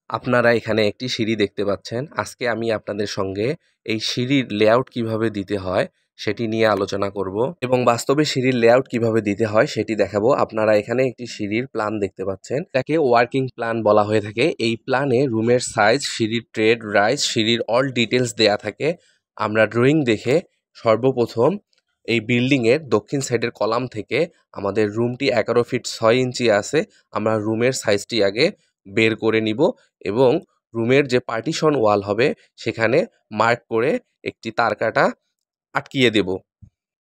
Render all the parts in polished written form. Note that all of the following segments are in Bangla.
আপনারা এখানে একটি সিঁড়ি দেখতে পাচ্ছেন। আজকে আমি আপনাদের সঙ্গে এই সিঁড়ির লেআউট কিভাবে দিতে হয় সেটি নিয়ে আলোচনা করব এবং বাস্তবে সিঁড়ির লেআউট কিভাবে দিতে হয় সেটি দেখাবো। আপনারা এখানে একটি সিঁড়ির প্ল্যান দেখতে পাচ্ছেন। এটাকে ওয়ার্কিং প্ল্যান বলা হয়ে থাকে। এই প্ল্যানে রুমের সাইজ, সিঁড়ির ট্রেড, রাইজ, সিঁড়ির অল ডিটেলস দেয়া থাকে। আমরা ড্রয়িং দেখে সর্বপ্রথম এই বিল্ডিংয়ের দক্ষিণ সাইডের কলাম থেকে আমাদের রুমটি 11 ফিট 6 ইঞ্চি আছে। আমরা রুমের সাইজটি আগে বের করে নিব এবং রুমের যে পার্টিশন ওয়াল হবে সেখানে মার্ক করে একটি তারকাটা আটকিয়ে দেব।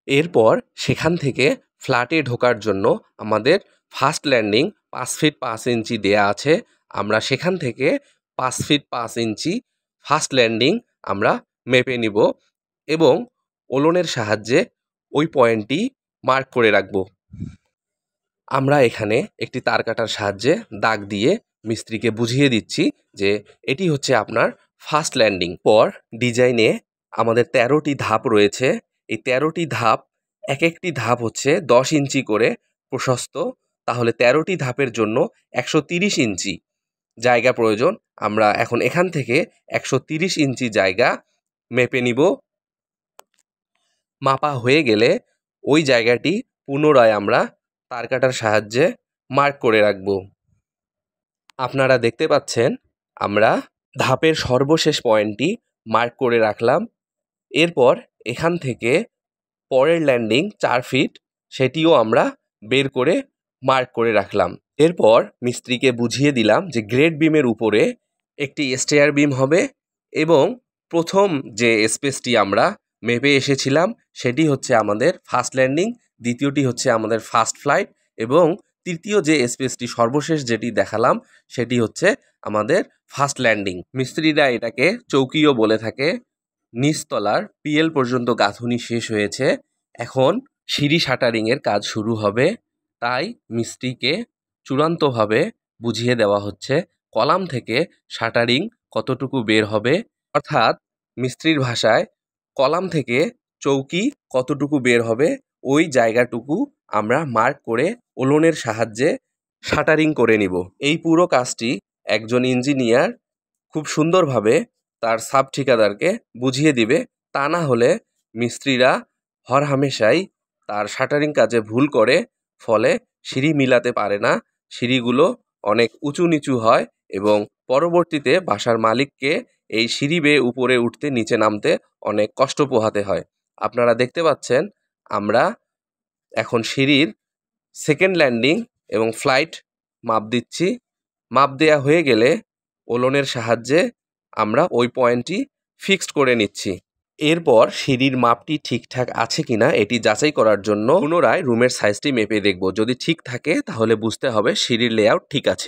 এরপর সেখান থেকে ফ্ল্যাটে ঢোকার জন্য আমাদের ফার্স্ট ল্যান্ডিং 5 ফিট 5 ইঞ্চি দেয়া আছে। আমরা সেখান থেকে 5 ফিট 5 ইঞ্চি ফার্স্ট ল্যান্ডিং আমরা মেপে নিব এবং ওলনের সাহায্যে ওই পয়েন্টটি মার্ক করে রাখব। আমরা এখানে একটি তার কাটার সাহায্যে দাগ দিয়ে মিস্ত্রিকে বুঝিয়ে দিচ্ছি যে এটি হচ্ছে আপনার ফার্স্ট ল্যান্ডিং। পর ডিজাইনে আমাদের 13টি ধাপ রয়েছে। এই 13টি ধাপ, এক একটি ধাপ হচ্ছে 10 ইঞ্চি করে প্রশস্ত। তাহলে 13টি ধাপের জন্য 130 ইঞ্চি জায়গা প্রয়োজন। আমরা এখন এখান থেকে 130 ইঞ্চি জায়গা মেপে নিব। মাপা হয়ে গেলে ওই জায়গাটি পুনরায় আমরা তার কাটার সাহায্যে মার্ক করে রাখব। আপনারা দেখতে পাচ্ছেন আমরা ধাপের সর্বশেষ পয়েন্টটি মার্ক করে রাখলাম। এরপর এখান থেকে পরের ল্যান্ডিং 4 ফিট সেটিও আমরা বের করে মার্ক করে রাখলাম। এরপর মিস্ত্রিকে বুঝিয়ে দিলাম যে গ্রেড বিমের উপরে একটি স্টেয়ার বিম হবে এবং প্রথম যে স্পেসটি আমরা মেপে এসেছিলাম সেটি হচ্ছে আমাদের ফার্স্ট ল্যান্ডিং, দ্বিতীয়টি হচ্ছে আমাদের ফার্স্ট ফ্লাইট এবং তৃতীয় যে স্পেসটি সর্বশেষ যেটি দেখালাম সেটি হচ্ছে আমাদের ফার্স্ট ল্যান্ডিং। মিস্ত্রিরা এটাকে চৌকিও বলে থাকে। নিচতলার পিএল পর্যন্ত গাঁথুনি শেষ হয়েছে। এখন সিঁড়ি শাটারিংয়ের কাজ শুরু হবে। তাই মিস্ত্রিকে চূড়ান্তভাবে বুঝিয়ে দেওয়া হচ্ছে কলাম থেকে শাটারিং কতটুকু বের হবে, অর্থাৎ মিস্ত্রির ভাষায় কলাম থেকে চৌকি কতটুকু বের হবে ওই জায়গাটুকু আমরা মার্ক করে ওলনের সাহায্যে শাটারিং করে নিব। এই পুরো কাজটি একজন ইঞ্জিনিয়ার খুব সুন্দরভাবে তার সাব ঠিকাদারকে বুঝিয়ে দিবে। তা না হলে মিস্ত্রিরা হরহামেশাই তার শাটারিং কাজে ভুল করে, ফলে সিঁড়ি মিলাতে পারে না। সিঁড়িগুলো অনেক উঁচু নিচু হয় এবং পরবর্তীতে বাসার মালিককে এই সিঁড়ি বেয়ে উপরে উঠতে নিচে নামতে অনেক কষ্ট পোহাতে হয়। আপনারা দেখতে পাচ্ছেন আমরা এখন সিঁড়ির সেকেন্ড ল্যান্ডিং এবং ফ্লাইট মাপ দিচ্ছি। মাপ দেয়া হয়ে গেলে ওলনের সাহায্যে আমরা ওই পয়েন্টটি ফিক্সড করে নিচ্ছি। এরপর সিঁড়ির মাপটি ঠিকঠাক আছে কিনা এটি যাচাই করার জন্য পুনরায় রুমের সাইজটি মেপে দেখব। যদি ঠিক থাকে তাহলে বুঝতে হবে সিঁড়ির লেআউট ঠিক আছে।